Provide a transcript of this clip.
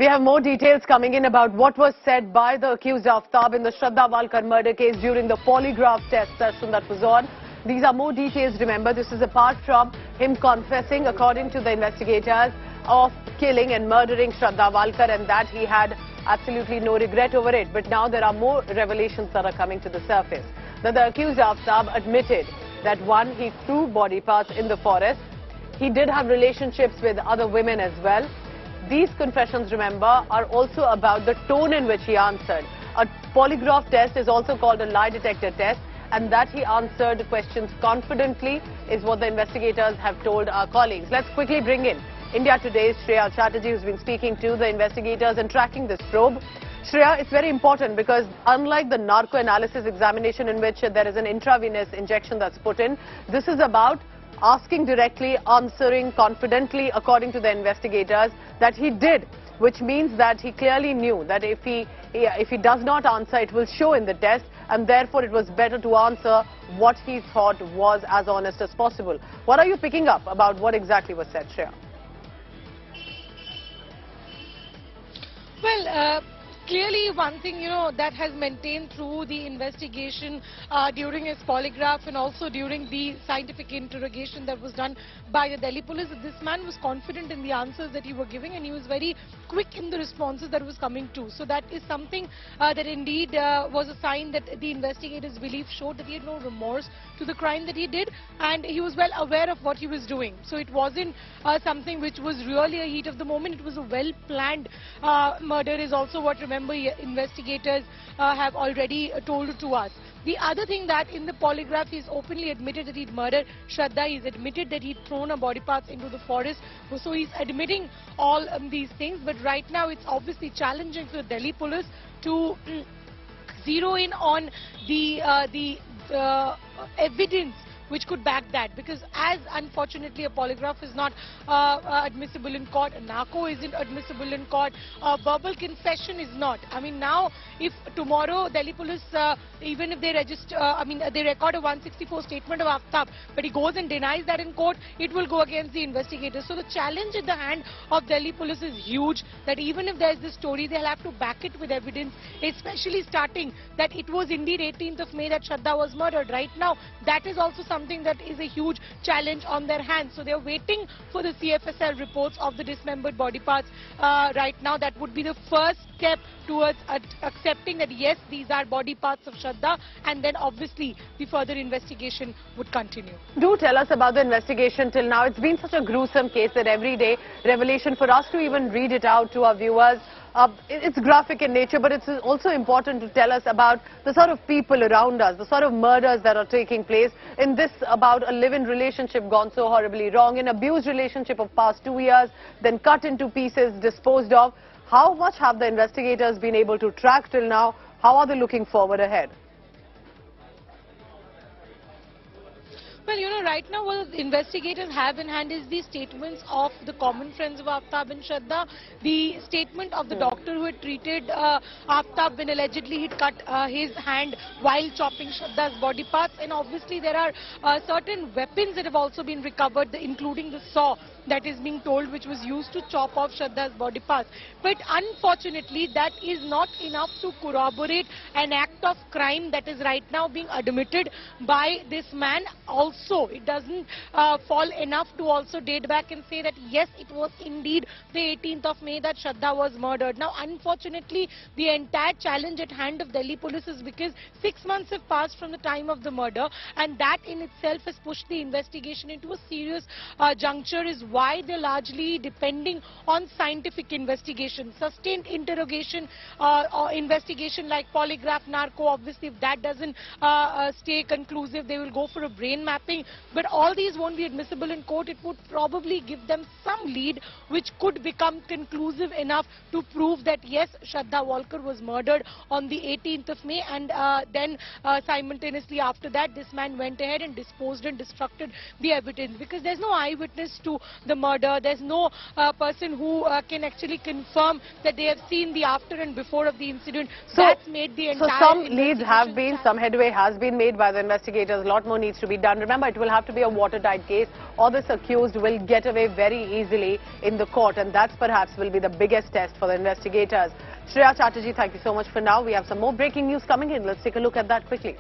We have more details coming in about what was said by the accused Aftab in the Shraddha Walkar murder case during the polygraph test session that was on. These are more details, remember. This is apart from him confessing, according to the investigators, of killing and murdering Shraddha Walkar, and that he had absolutely no regret over it. But now there are more revelations that are coming to the surface. That the accused Aftab admitted that one, he threw body parts in the forest. He did have relationships with other women as well. These confessions, remember, are also about the tone in which he answered. A polygraph test is also called a lie detector test, and that he answered questions confidently is what the investigators have told our colleagues. Let's quickly bring in India Today's Shreya Chatterjee, who's been speaking to the investigators and tracking this probe. Shreya, it's very important because unlike the narco analysis examination in which there is an intravenous injection that's put in, this is about asking directly, answering confidently, according to the investigators, that he did, which means that he clearly knew that if he does not answer, it will show in the test, and therefore it was better to answer what he thought was as honest as possible. What are you picking up about what exactly was said, Shreya? Well, clearly one thing, that has maintained through the investigation during his polygraph and also during the scientific interrogation that was done by the Delhi police, that this man was confident in the answers that he was giving, and he was very quick in the responses that was coming to. So that is something that indeed was a sign that the investigators' belief showed that he had no remorse to the crime that he did, and he was well aware of what he was doing. So it wasn't something which was really a heat of the moment. It was a well-planned murder is also what, remember, investigators have already told to us. The other thing that in the polygraph he's openly admitted that he'd murdered Shraddha. He's admitted that he'd thrown her body parts into the forest. So he's admitting all these things. But right now it's obviously challenging for the Delhi police to zero in on the evidence which could back that, because as unfortunately a polygraph is not admissible in court, a narco isn't admissible in court, a verbal confession is not. I mean, now if tomorrow Delhi police, even if they register, they record a 164 statement of Aftab, but he goes and denies that in court, it will go against the investigators. So the challenge in the hand of Delhi police is huge, that even if there's this story, they'll have to back it with evidence, especially starting that it was indeed 18th of May that Shraddha was murdered. Right now, that is also something that is a huge challenge on their hands. So they're waiting for the CFSL reports of the dismembered body parts right now. That would be the first step towards accepting that yes, these are body parts of Shraddha, and then obviously the further investigation would continue. Do tell us about the investigation till now. It's been such a gruesome case that every day revelation, for us to even read it out to our viewers, it's graphic in nature, but it's also important to tell us about the sort of people around us, the sort of murders that are taking place. In this, about a live-in relationship gone so horribly wrong, an abused relationship of past 2 years, then cut into pieces, disposed of. How much have the investigators been able to track till now? How are they looking forward ahead? Well, right now what the investigators have in hand is the statements of the common friends of Aftab and Shraddha, the statement of the doctor who had treated Aftab when allegedly he'd cut his hand while chopping Shraddha's body parts, and obviously there are certain weapons that have also been recovered, including the saw that is being told which was used to chop off Shraddha's body parts. But unfortunately that is not enough to corroborate an act of crime that is right now being admitted by this man. Also, it doesn't fall enough to also date back and say that yes, it was indeed the 18th of May that Shraddha was murdered. Now unfortunately the entire challenge at hand of Delhi police is because 6 months have passed from the time of the murder, and that in itself has pushed the investigation into a serious juncture, is why they're largely depending on scientific investigation, sustained interrogation or investigation like polygraph, narco. Obviously, if that doesn't stay conclusive, they will go for a brain mapping. But all these won't be admissible in court. It would probably give them some lead which could become conclusive enough to prove that yes, Shraddha Walkar was murdered on the 18th of May, and then simultaneously after that, this man went ahead and disposed and destructed the evidence, because there's no eyewitness to the murder. There's no person who can actually confirm that they have seen the after and before of the incident. So, That's made the entire some leads have been, investigation some headway has been made by the investigators. A lot more needs to be done. Remember, it will have to be a watertight case, or this accused will get away very easily in the court, and that's perhaps will be the biggest test for the investigators. Shreya Chatterjee, thank you so much for now. We have some more breaking news coming in. Let's take a look at that quickly.